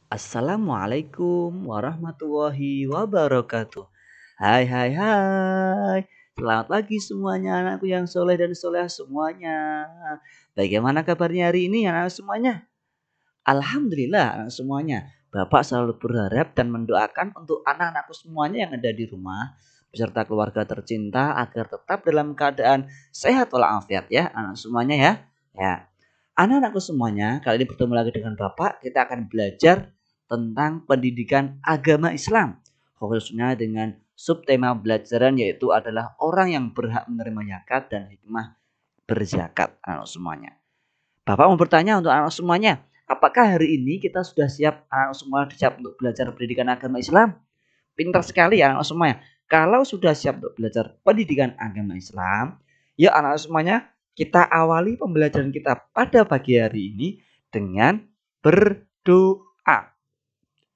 Assalamualaikum warahmatullahi wabarakatuh. Hai hai hai. Selamat pagi semuanya anakku yang soleh dan soleh semuanya. Bagaimana kabarnya hari ini anak semuanya? Alhamdulillah anak semuanya. Bapak selalu berharap dan mendoakan untuk anak-anakku semuanya yang ada di rumah beserta keluarga tercinta agar tetap dalam keadaan sehat walafiat ya anak semuanya ya. Ya. Anak-anakku semuanya, kali ini bertemu lagi dengan Bapak. Kita akan belajar tentang pendidikan agama Islam, khususnya dengan subtema pelajaran yaitu adalah orang yang berhak menerima zakat dan hikmah berzakat anak semuanya. Bapak mau bertanya untuk anak semuanya, apakah hari ini kita sudah siap anak semua siap untuk belajar pendidikan agama Islam? Pintar sekali ya anak semuanya. Kalau sudah siap untuk belajar pendidikan agama Islam, yuk anak semuanya kita awali pembelajaran kita pada pagi hari ini dengan berdoa.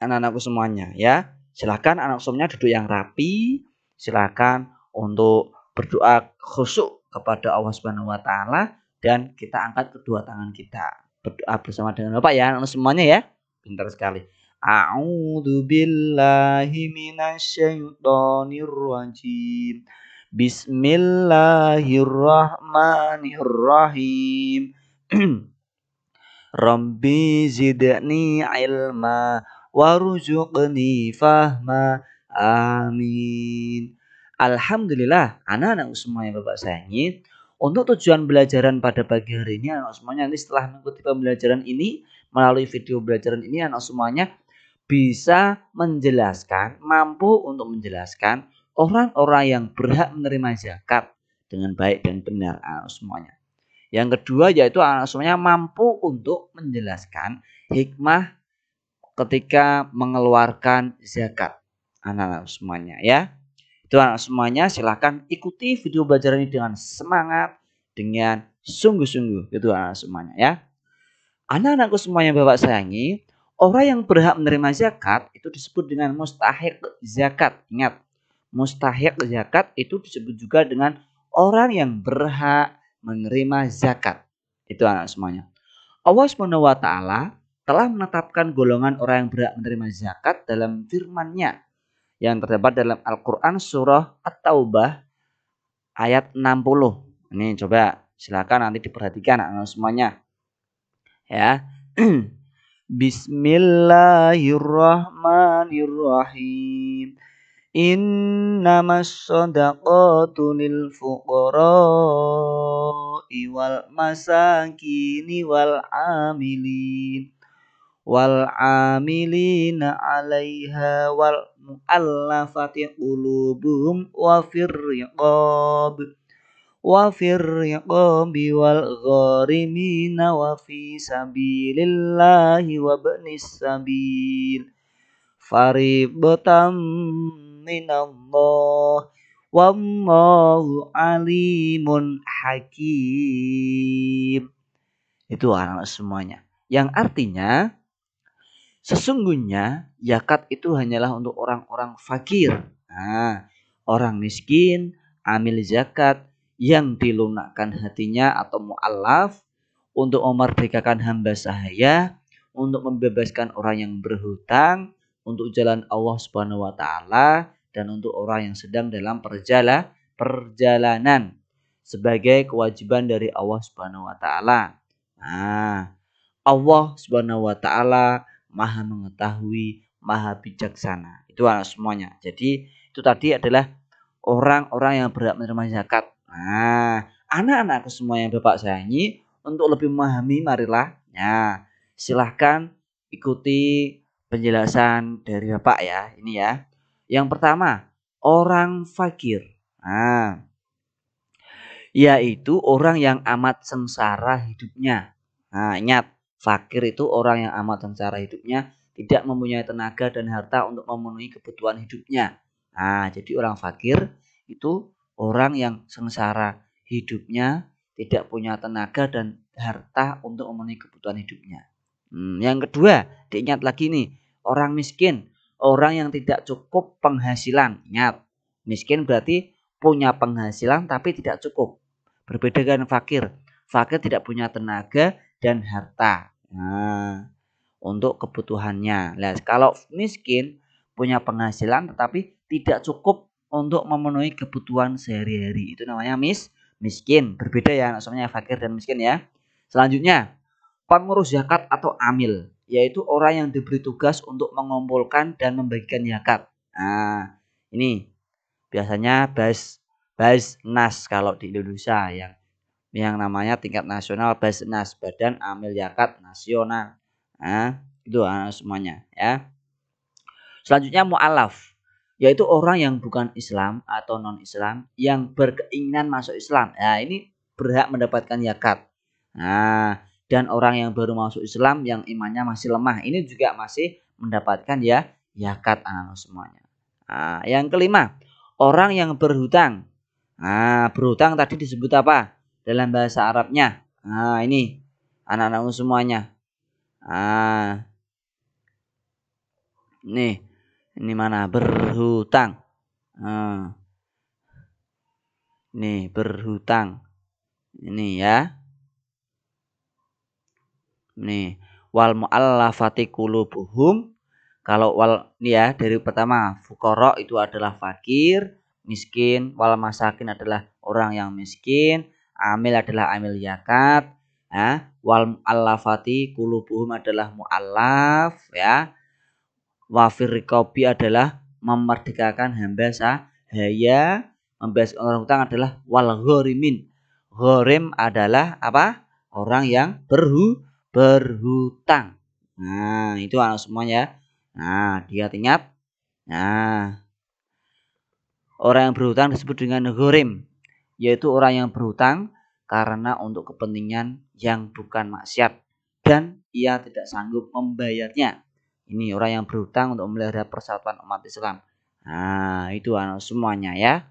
Anak-anakku semuanya ya. Silakan anak semuanya duduk yang rapi. Silakan untuk berdoa khusyuk kepada Allah Subhanahu wa taala dan kita angkat kedua tangan kita. Berdoa bersama dengan Bapak ya anak semuanya ya. Pintar sekali. A'udzu billahi minasyaitonir rajim. Bismillahirrahmanirrahim. Rabbi zidni ilma warzuqni fahma. Amin. Alhamdulillah, anak-anak semua yang Bapak sayangi, untuk tujuan pembelajaran pada pagi hari ini anak semuanya nanti setelah mengikuti pembelajaran ini melalui video pembelajaran ini anak semuanya bisa menjelaskan, mampu untuk menjelaskan orang-orang yang berhak menerima zakat dengan baik dan benar anak semuanya. Yang kedua yaitu anak semuanya mampu untuk menjelaskan hikmah ketika mengeluarkan zakat anak-anak semuanya ya. Itu anak semuanya silahkan ikuti video pembelajaran ini dengan semangat, dengan sungguh-sungguh itu anak semuanya ya. Anak-anakku semuanya Bapak sayangi, orang yang berhak menerima zakat itu disebut dengan mustahiq zakat. Ingat, mustahiq zakat itu disebut juga dengan orang yang berhak menerima zakat. Itu anak semuanya. Allah Subhanahu wa taala telah menetapkan golongan orang yang berhak menerima zakat dalam firman-Nya yang terdapat dalam Al-Qur'an surah At-Taubah ayat 60. Ini coba silakan nanti diperhatikan anak semuanya. Ya. Bismillahirrahmanirrahim. Innamas shadaqatu lil fuqara'i wal masakini wal amilina 'alaiha wal mu'allafati qulubuhum wa fir riqabi wal gharimina wa fi sabilillahi wa ibnis sabil fariidatan minallah wallahu alimun hakim. Itu anak semuanya. Yang artinya sesungguhnya zakat itu hanyalah untuk orang-orang fakir. Nah, orang miskin, amil zakat yang dilunakkan hatinya atau mu'allaf untuk memerdekakan hamba sahaya, untuk membebaskan orang yang berhutang, untuk jalan Allah Subhanahu wa taala dan untuk orang yang sedang dalam perjalanan sebagai kewajiban dari Allah Subhanahu wa taala. Nah, Allah Subhanahu wa taala Maha mengetahui, Maha bijaksana. Itu semuanya. Jadi itu tadi adalah orang-orang yang berhak menerima zakat. Nah, anak-anakku semua yang Bapak sayangi, untuk lebih memahami marilah ya silahkan ikuti penjelasan dari Bapak ya. Ini ya. Yang pertama, orang fakir. Nah, yaitu orang yang amat sengsara hidupnya. Nah, ingat, fakir itu orang yang amat sengsara hidupnya, tidak mempunyai tenaga dan harta untuk memenuhi kebutuhan hidupnya. Nah, jadi orang fakir itu orang yang sengsara hidupnya, tidak punya tenaga dan harta untuk memenuhi kebutuhan hidupnya. Yang kedua, diingat lagi nih, orang miskin, orang yang tidak cukup penghasilan. Ingat, miskin berarti punya penghasilan tapi tidak cukup. Berbeda dengan fakir. Fakir tidak punya tenaga dan harta. Nah, untuk kebutuhannya. Nah, kalau miskin punya penghasilan tetapi tidak cukup untuk memenuhi kebutuhan sehari-hari, itu namanya miskin. Berbeda ya maksudnya fakir dan miskin ya. Selanjutnya, pengurus zakat atau amil, yaitu orang yang diberi tugas untuk mengumpulkan dan membagikan zakat. Nah, ini biasanya Basnas kalau di Indonesia yang namanya tingkat nasional Basnas, Badan Amil Zakat Nasional. Nah, itu semuanya ya. Selanjutnya mu'alaf, yaitu orang yang bukan Islam atau non-Islam yang berkeinginan masuk Islam. Nah, ini berhak mendapatkan zakat. Nah, dan orang yang baru masuk Islam yang imannya masih lemah, ini juga masih mendapatkan ya zakat anak semuanya. Nah, yang kelima, orang yang berhutang. Nah, berhutang tadi disebut apa dalam bahasa Arabnya? Nah, ini anak-anakku semuanya. Nah, ini mana berhutang. Nah, ini berhutang. Ini ya. Nih, wal mu'allafati qulubuhum. Kalau wal ini ya, dari pertama fuqara itu adalah fakir, miskin, wal masakin adalah orang yang miskin, amil adalah amil zakat, ya. Wal mu'allafati qulubuhum adalah mu'allaf ya. Wafir riqabi adalah memerdekakan hamba sahaya, membebaskan orang hutang adalah wal ghorimin. Ghorim adalah apa? Orang yang berhutang. Nah, itu anak semuanya. Nah, diingat. Nah, orang yang berhutang disebut dengan ghorim, yaitu orang yang berhutang karena untuk kepentingan yang bukan maksiat dan ia tidak sanggup membayarnya. Ini orang yang berhutang untuk memelihara persatuan umat Islam. Nah, itu anak semuanya ya.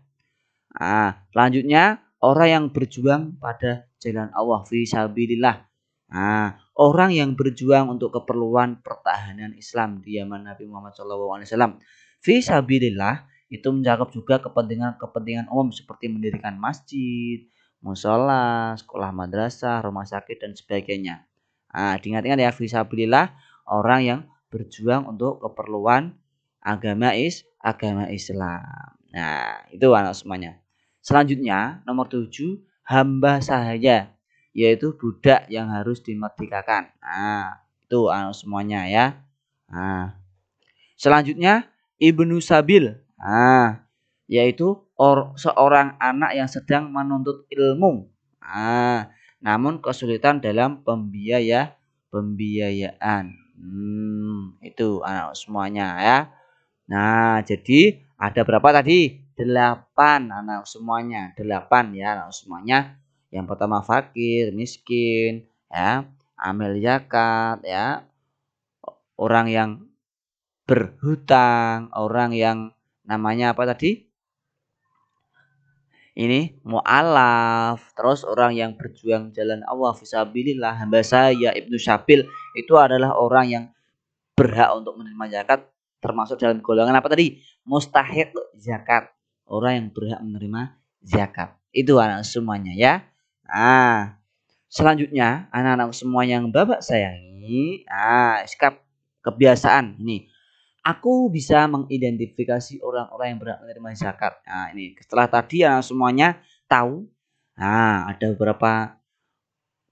Nah, selanjutnya orang yang berjuang pada jalan Allah fisabilillah. Nah, orang yang berjuang untuk keperluan pertahanan Islam di zaman Nabi Muhammad SAW. Fisabilillah itu mencakup juga kepentingan umum seperti mendirikan masjid, musola, sekolah madrasah, rumah sakit dan sebagainya. Nah, diingat-ingat ya, fisabilillah orang yang berjuang untuk keperluan agama Islam. Nah, itu anak semuanya. Selanjutnya nomor 7, hamba sahaya, yaitu budak yang harus dimerdekakan. Nah, itu anak semuanya ya. Nah, selanjutnya ibnu sabil. Nah, yaitu seorang anak yang sedang menuntut ilmu. Nah, namun kesulitan dalam pembiayaan. Itu anak semuanya ya. Nah, jadi ada berapa tadi? 8 anak semuanya. 8 ya anak semuanya. Yang pertama fakir, miskin, ya, amil zakat, ya, orang yang berhutang, orang yang namanya apa tadi? Ini mu'alaf, terus orang yang berjuang jalan Allah fisabilillah, hamba saya ibnu sabil, itu adalah orang yang berhak untuk menerima zakat, termasuk dalam golongan apa tadi? Mustahiq zakat, orang yang berhak menerima zakat. Itu anak semuanya ya. Nah, selanjutnya anak-anak semua yang Bapak sayangi, sikap kebiasaan ini. Aku bisa mengidentifikasi orang-orang yang berhak menerima zakat. Nah, ini setelah tadi anak semuanya tahu. Nah, ada beberapa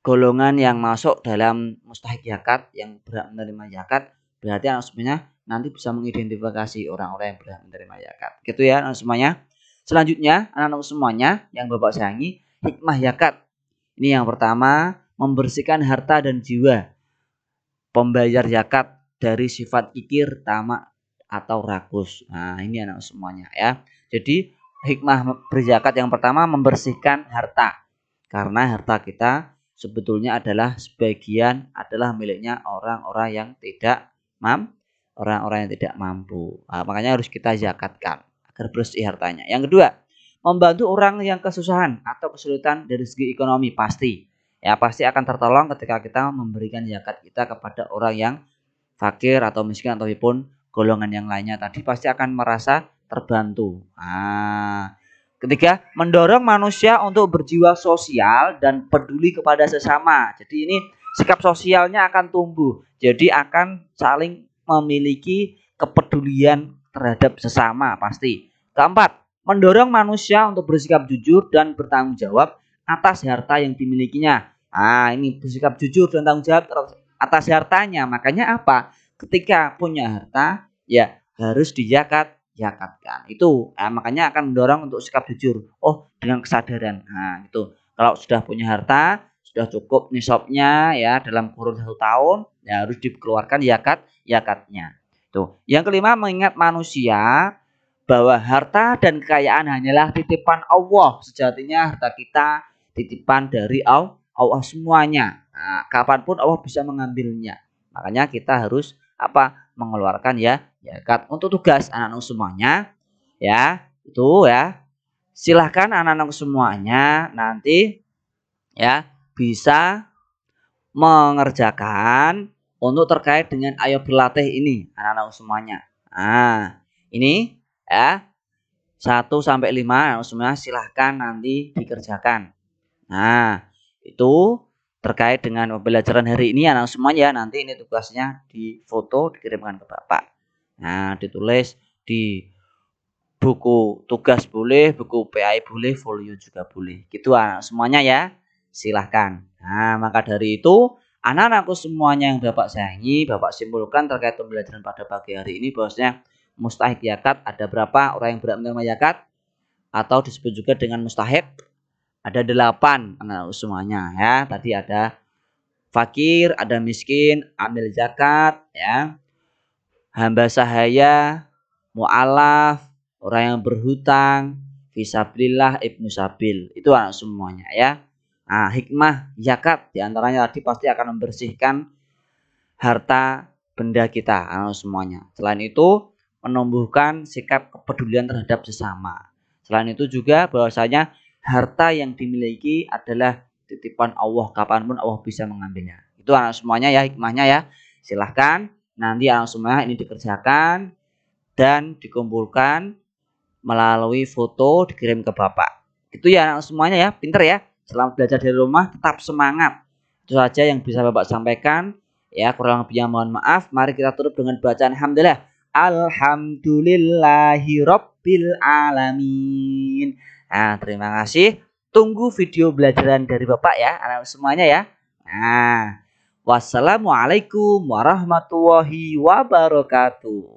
golongan yang masuk dalam mustahik zakat yang berhak menerima zakat, berarti anak semuanya nanti bisa mengidentifikasi orang-orang yang berhak menerima zakat. Gitu ya anak semuanya. Selanjutnya anak-anak semuanya yang Bapak sayangi, hikmah zakat. Ini yang pertama, membersihkan harta dan jiwa pembayar zakat dari sifat kikir, tamak atau rakus. Nah, ini anak semuanya ya. Jadi hikmah berzakat yang pertama membersihkan harta. Karena harta kita sebetulnya adalah sebagian adalah miliknya orang-orang yang tidak mampu. Nah, makanya harus kita zakatkan agar bersih hartanya. Yang kedua, membantu orang yang kesusahan atau kesulitan dari segi ekonomi pasti. Ya, pasti akan tertolong ketika kita memberikan zakat kita kepada orang yang fakir atau miskin ataupun golongan yang lainnya tadi, pasti akan merasa terbantu. Ketiga, mendorong manusia untuk berjiwa sosial dan peduli kepada sesama. Jadi ini sikap sosialnya akan tumbuh. Jadi akan saling memiliki kepedulian terhadap sesama pasti. Keempat, mendorong manusia untuk bersikap jujur dan bertanggung jawab atas harta yang dimilikinya. Nah, ini bersikap jujur dan tanggung jawab atas hartanya. Makanya apa? Ketika punya harta, ya harus zakatkan. Itu makanya akan mendorong untuk sikap jujur. Oh, dengan kesadaran. Nah, itu. Kalau sudah punya harta, sudah cukup nisabnya ya dalam kurun 1 tahun, ya harus dikeluarkan zakatnya. Tuh. Yang kelima, mengingat manusia bahwa harta dan kekayaan hanyalah titipan Allah. Sejatinya harta kita titipan dari Allah semuanya. Nah, kapanpun Allah bisa mengambilnya. Makanya kita harus mengeluarkan zakat. Untuk tugas anak-anak semuanya ya, itu ya. Silahkan anak-anak semuanya nanti ya bisa mengerjakan untuk terkait dengan ayo berlatih ini anak-anak semuanya. Nah, ini ya 1 sampai 5 anak semuanya silahkan nanti dikerjakan. Nah, itu terkait dengan pembelajaran hari ini anak semuanya. Nanti ini tugasnya difoto dikirimkan ke Bapak. Nah, ditulis di buku tugas boleh, buku PAI boleh, folio juga boleh. Gitu anak semuanya ya. Silahkan. Nah, maka dari itu anak-anakku semuanya yang Bapak sayangi, Bapak simpulkan terkait pembelajaran pada pagi hari ini bahwasanya mustahik zakat ada berapa orang yang berhak menerima zakat atau disebut juga dengan mustahik ada 8 anak-anakku semuanya ya. Tadi ada fakir, ada miskin, amil zakat ya. Hamba sahaya, mu'alaf, orang yang berhutang, fisabilillah, ibnu sabil. Itu anak semuanya ya. Nah, hikmah zakat diantaranya tadi pasti akan membersihkan harta benda kita anak semuanya. Selain itu menumbuhkan sikap kepedulian terhadap sesama. Selain itu juga bahwasanya harta yang dimiliki adalah titipan Allah, kapanpun Allah bisa mengambilnya. Itu anak semuanya ya hikmahnya ya. Silahkan nanti anak semuanya ini dikerjakan dan dikumpulkan melalui foto dikirim ke Bapak. Itu ya anak semuanya ya, pinter ya. Selamat belajar dari rumah, tetap semangat. Itu saja yang bisa Bapak sampaikan. Ya, kurang lebihnya mohon maaf. Mari kita tutup dengan bacaan alhamdulillah. Alhamdulillahirabbil alamin. Nah, terima kasih. Tunggu video belajaran dari Bapak ya, anak semuanya ya. Nah, wassalamualaikum warahmatullahi wabarakatuh.